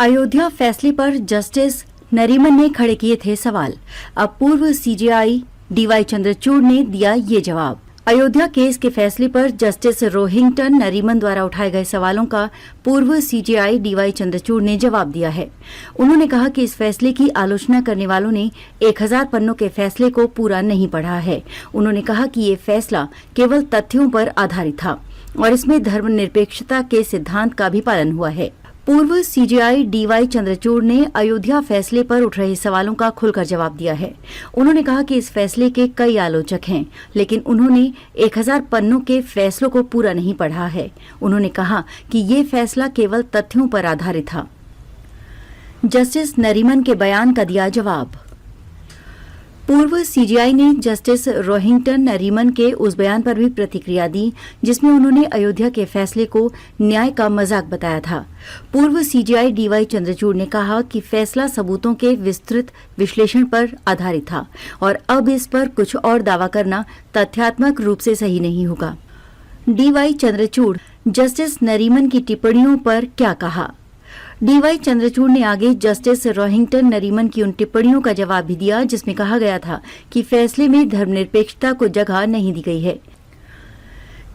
अयोध्या फैसले पर जस्टिस नरीमन ने खड़े किए थे सवाल। अब पूर्व सीजेआई डीवाई चंद्रचूड़ ने दिया ये जवाब। अयोध्या केस के फैसले पर जस्टिस रोहिंगटन नरीमन द्वारा उठाए गए सवालों का पूर्व सीजेआई डीवाई चंद्रचूड़ ने जवाब दिया है। उन्होंने कहा कि इस फैसले की आलोचना करने वालों ने 1000 पन्नों के फैसले को पूरा नहीं पढ़ा है। उन्होंने कहा कि ये फैसला केवल तथ्यों पर आधारित था और इसमें धर्मनिरपेक्षता के सिद्धांत का भी पालन हुआ है। पूर्व सीजेआई डीवाई चंद्रचूड़ ने अयोध्या फैसले पर उठ रहे सवालों का खुलकर जवाब दिया है। उन्होंने कहा कि इस फैसले के कई आलोचक हैं, लेकिन उन्होंने 1000 पन्नों के फैसलों को पूरा नहीं पढ़ा है। उन्होंने कहा कि ये फैसला केवल तथ्यों पर आधारित था। जस्टिस नरीमन के बयान का दिया जवाब। पूर्व सीजेआई ने जस्टिस रोहिंगटन नरीमन के उस बयान पर भी प्रतिक्रिया दी जिसमें उन्होंने अयोध्या के फैसले को न्याय का मजाक बताया था। पूर्व सीजेआई डीवाई चंद्रचूड़ ने कहा कि फैसला सबूतों के विस्तृत विश्लेषण पर आधारित था और अब इस पर कुछ और दावा करना तथ्यात्मक रूप से सही नहीं होगा। डीवाई चंद्रचूड़ जस्टिस नरीमन की टिप्पणियों पर क्या कहा? डीवाई चंद्रचूड़ ने आगे जस्टिस रोहिंगटन नरीमन की उन टिप्पणियों का जवाब भी दिया जिसमें कहा गया था कि फैसले में धर्मनिरपेक्षता को जगह नहीं दी गई है।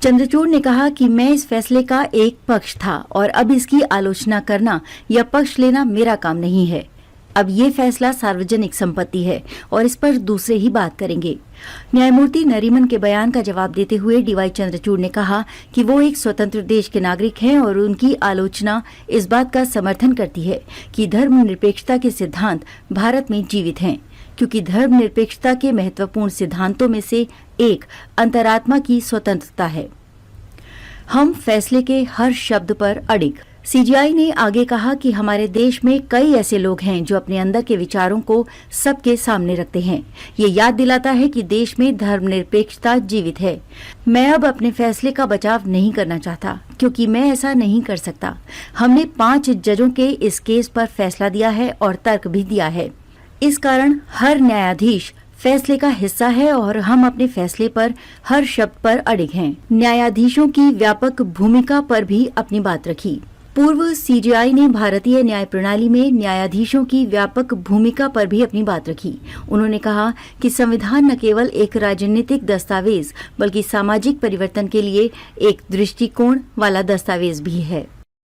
चंद्रचूड़ ने कहा कि मैं इस फैसले का एक पक्ष था और अब इसकी आलोचना करना या पक्ष लेना मेरा काम नहीं है। अब ये फैसला सार्वजनिक संपत्ति है और इस पर दूसरे ही बात करेंगे। न्यायमूर्ति नरीमन के बयान का जवाब देते हुए डीवाई चंद्रचूड़ ने कहा कि वो एक स्वतंत्र देश के नागरिक हैं और उनकी आलोचना इस बात का समर्थन करती है कि धर्मनिरपेक्षता के सिद्धांत भारत में जीवित हैं, क्योंकि धर्मनिरपेक्षता के महत्वपूर्ण सिद्धांतों में से एक अंतरात्मा की स्वतंत्रता है। हम फैसले के हर शब्द पर अडिग। सीजेआई ने आगे कहा कि हमारे देश में कई ऐसे लोग हैं जो अपने अंदर के विचारों को सबके सामने रखते हैं। ये याद दिलाता है कि देश में धर्मनिरपेक्षता जीवित है। मैं अब अपने फैसले का बचाव नहीं करना चाहता, क्योंकि मैं ऐसा नहीं कर सकता। हमने 5 जजों के इस केस पर फैसला दिया है और तर्क भी दिया है। इस कारण हर न्यायाधीश फैसले का हिस्सा है और हम अपने फैसले पर हर शब्द पर अडिग हैं। न्यायाधीशों की व्यापक भूमिका पर भी अपनी बात रखी। पूर्व सीजेआई ने भारतीय न्याय प्रणाली में न्यायाधीशों की व्यापक भूमिका पर भी अपनी बात रखी। उन्होंने कहा कि संविधान न केवल एक राजनीतिक दस्तावेज बल्कि सामाजिक परिवर्तन के लिए एक दृष्टिकोण वाला दस्तावेज भी है।